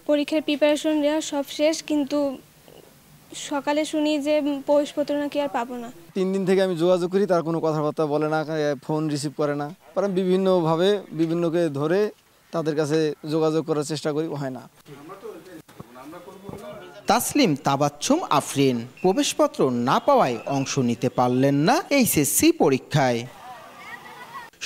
পরীক্ষার প্রিপারেশন নেওয়া সব শেষ, কিন্তু সকালে শুনি যে প্রবেশপত্র নাকি আর পাবো না। 3 দিন থেকে আমি যোগাযোগ করি, তার কোনো কথাবার্তা বলে না, ফোন রিসিভ করে না। পরে বিভিন্নভাবে বিভিন্নকে ধরে তাদের কাছে যোগাযোগ করার চেষ্টা করি, হয় না। তাসলিম তাবাচ্ছুম আফরিন প্রবেশপত্র না পাওয়ায় অংশ নিতে পারলেন না এইচএসসি পরীক্ষায়।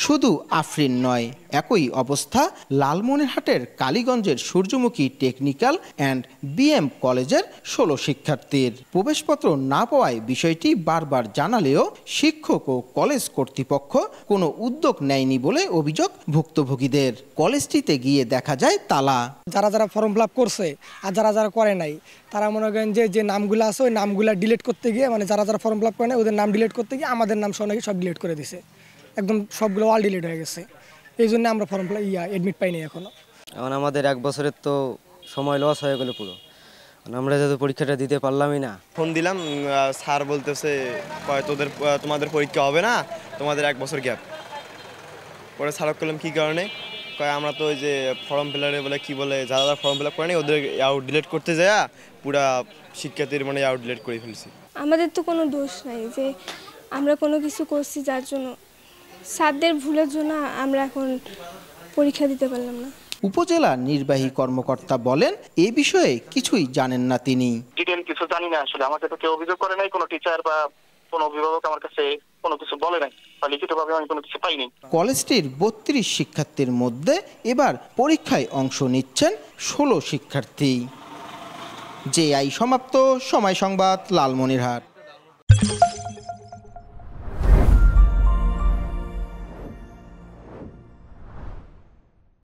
শুধু আফরিন নয়, একই অবস্থা লালমনিরহাটের কালীগঞ্জের সূর্যমুখী টেকনিক্যাল অ্যান্ড বিএম কলেজের 16 শিক্ষার্থীর। প্রবেশপত্র না পাওয়ায় বিষয়টি বারবার জানালেও শিক্ষক ও কলেজ কর্তৃপক্ষ কোনো উদ্যোগ নেয়নি বলে অভিযোগ ভুক্তভোগীদের। কলেজটিতে গিয়ে দেখা যায় তালা। যারা যারা ফর্ম ফিল আপ করছে আর যারা যারা করে নাই, তারা মনে করেন যে নামগুলো আছে ওই নামগুলো ডিলিট করতে গিয়ে, মানে যারা যারা ফর্ম ফিল আপ করে নাই ওদের নাম ডিলিট করতে গিয়ে আমাদের নাম সহ নাকি সব ডিলিট করে দিছে, একদম সবগুলো অল ডিলিট হয়ে গেছে। এই জন্য আমরা ফর্ম অ্যাডমিট পাইনি এখনো। এখন আমাদের 1 বছরের তো সময় লস হয়ে গেল পুরো, আমরা যেহেতু পরীক্ষাটা দিতে পারলামই না। ফোন দিলাম, স্যার বলতেছে তোমাদের পরীক্ষা হবে না, তোমাদের 1 বছর গ্যাপ। পরে স্যারক করলাম কী কারণে, আমরা তো ওই যে ফর্ম ফিলারে বলে কি বলে যারা ফর্ম ফিল আপ করেনি ওদের আউট ডিলিট করতে যায় পুরা শিক্ষার্থীর মানে আউট ডিলিট করে ফেলছি। আমাদের তো কোনো দোষ নাই যে আমরা কোনো কিছু করছি যার জন্য, স্যারদের ভুলের জন্য আমরা এখন পরীক্ষা দিতে পারলাম না। উপজেলা নির্বাহী কর্মকর্তা বলেন, এ বিষয়ে কিছুই জানেন না তিনি। ডিটেইল কিছু জানি না আসলে, আমাকে তো কেউ অভিযোগ করে নাই, কোনো টিচার বা কোনো অভিভাবক আমার কাছে কোনো কিছু বলে নাই, বা লিখিতভাবে আমি কোনো কিছু পাইনি। কলেজটির 32 শিক্ষার্থীর মধ্যে এবার পরীক্ষায় অংশ নিচ্ছেন 16 শিক্ষার্থী। জেআই সমাপ্ত, সময় সংবাদ, লালমনিরহাট।